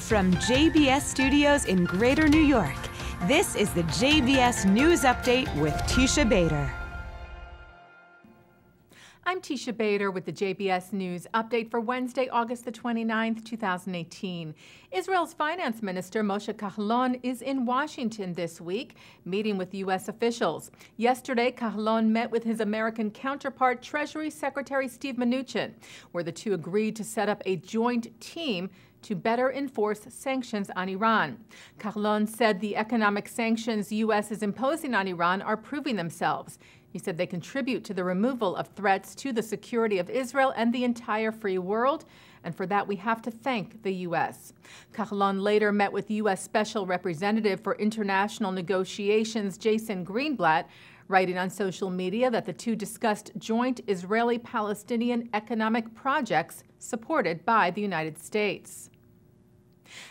From JBS Studios in Greater New York, this is the JBS News Update with Teisha Bader. I'm Teisha Bader with the JBS News Update for Wednesday, August the 29th, 2018. Israel's Finance Minister Moshe Kahlon is in Washington this week, meeting with U.S. officials. Yesterday, Kahlon met with his American counterpart, Treasury Secretary Steve Mnuchin, where the two agreed to set up a joint team to better enforce sanctions on Iran. Kahlon said the economic sanctions U.S. is imposing on Iran are proving themselves. He said they contribute to the removal of threats to the security of Israel and the entire free world, and for that we have to thank the U.S. Kahlon later met with U.S. Special Representative for International Negotiations Jason Greenblatt, writing on social media that the two discussed joint Israeli-Palestinian economic projects supported by the United States.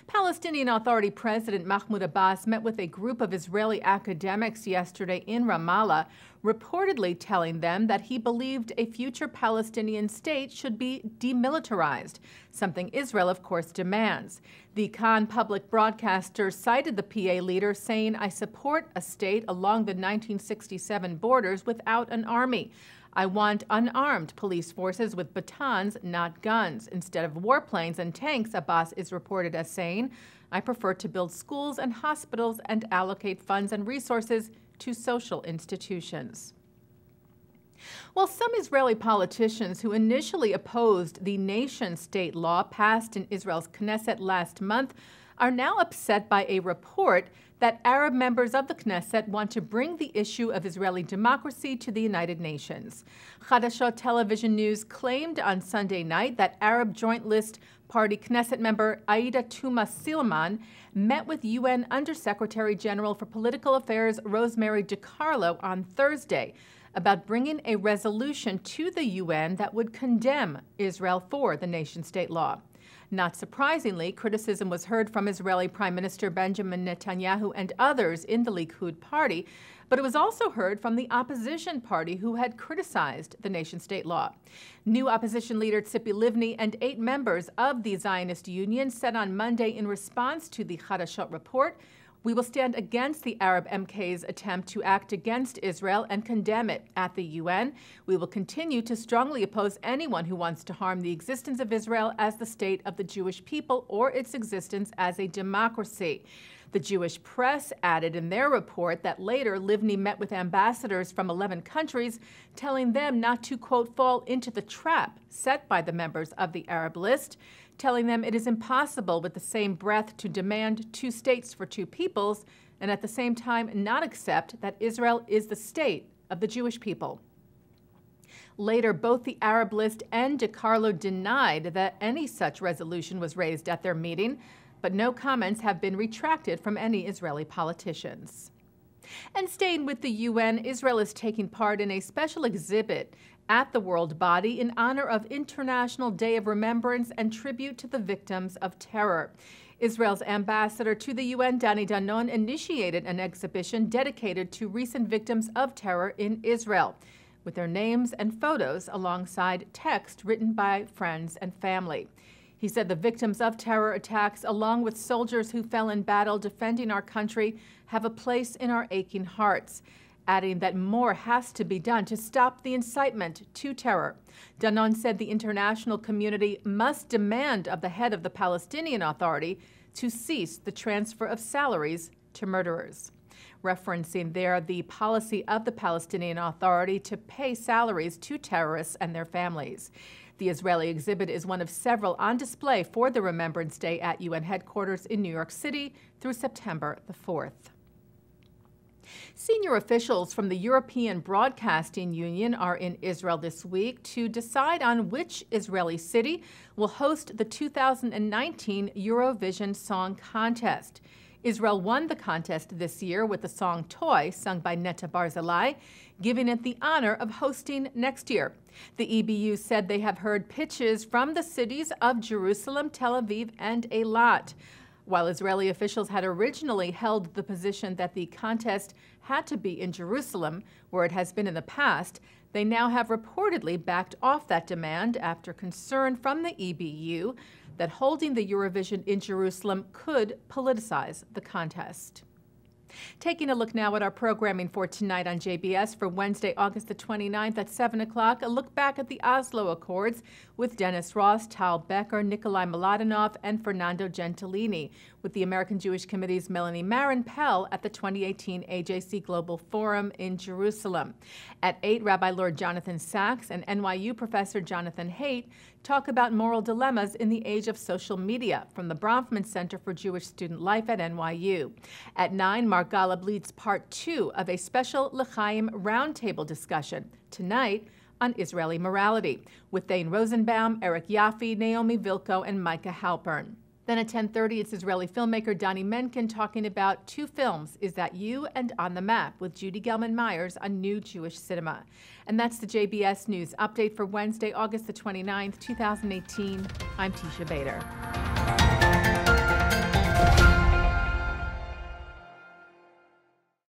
Palestinian Authority President Mahmoud Abbas met with a group of Israeli academics yesterday in Ramallah, reportedly telling them that he believed a future Palestinian state should be demilitarized, something Israel, of course, demands. The Khan public broadcaster cited the PA leader saying, "I support a state along the 1967 borders without an army. I want unarmed police forces with batons, not guns. Instead of warplanes and tanks," Abbas is reported as saying, "I prefer to build schools and hospitals and allocate funds and resources to social institutions." Well, some Israeli politicians who initially opposed the nation-state law passed in Israel's Knesset last month are now upset by a report that Arab members of the Knesset want to bring the issue of Israeli democracy to the United Nations. Chadashot Television News claimed on Sunday night that Arab Joint List Party Knesset member Aida Tuma Silman met with UN Undersecretary General for Political Affairs Rosemary DiCarlo on Thursday about bringing a resolution to the UN that would condemn Israel for the nation-state law. Not surprisingly, criticism was heard from Israeli Prime Minister Benjamin Netanyahu and others in the Likud party, but it was also heard from the opposition party who had criticized the nation-state law. New opposition leader Tzipi Livni and 8 members of the Zionist Union said on Monday in response to the Chadashot report, "We will stand against the Arab MK's attempt to act against Israel and condemn it at the UN. We will continue to strongly oppose anyone who wants to harm the existence of Israel as the state of the Jewish people or its existence as a democracy." The Jewish press added in their report that later Livni met with ambassadors from 11 countries, telling them not to, quote, fall into the trap set by the members of the Arab list, telling them it is impossible with the same breath to demand 2 states for 2 peoples and at the same time not accept that Israel is the state of the Jewish people. Later, both the Arab list and DiCarlo denied that any such resolution was raised at their meeting, but no comments have been retracted from any Israeli politicians. And staying with the UN, Israel is taking part in a special exhibit at the World Body in honor of International Day of Remembrance and tribute to the victims of terror. Israel's ambassador to the UN, Dani Danon, initiated an exhibition dedicated to recent victims of terror in Israel, with their names and photos alongside text written by friends and family. He said the victims of terror attacks, along with soldiers who fell in battle defending our country, have a place in our aching hearts, adding that more has to be done to stop the incitement to terror. Danon said the international community must demand of the head of the Palestinian Authority to cease the transfer of salaries to murderers, referencing there the policy of the Palestinian Authority to pay salaries to terrorists and their families. The Israeli exhibit is one of several on display for the Remembrance Day at UN headquarters in New York City through September the 4th. Senior officials from the European Broadcasting Union are in Israel this week to decide on which Israeli city will host the 2019 Eurovision Song Contest. Israel won the contest this year with the song Toy, sung by Netta Barzilai, giving it the honor of hosting next year. The EBU said they have heard pitches from the cities of Jerusalem, Tel Aviv, and Eilat. While Israeli officials had originally held the position that the contest had to be in Jerusalem, where it has been in the past, they now have reportedly backed off that demand after concern from the EBU that holding the Eurovision in Jerusalem could politicize the contest. Taking a look now at our programming for tonight on JBS for Wednesday, August the 29th at 7 o'clock, a look back at the Oslo Accords with Dennis Ross, Tal Becker, Nikolai Mladenov, and Fernando Gentilini, with the American Jewish Committee's Melanie Marin-Pell at the 2018 AJC Global Forum in Jerusalem. At 8, Rabbi Lord Jonathan Sachs and NYU professor Jonathan Haidt talk about moral dilemmas in the age of social media from the Bronfman Center for Jewish Student Life at NYU. At 9, Mark Golub leads part 2 of a special L'chaim roundtable discussion tonight on Israeli morality with Thane Rosenbaum, Eric Yaffe, Naomi Vilko, and Micah Halpern. Then at 10:30, it's Israeli filmmaker Donnie Menken talking about 2 films, Is That You and On the Map, with Judy Gelman-Myers on New Jewish Cinema. And that's the JBS News Update for Wednesday, August the 29th, 2018. I'm Teisha Bader.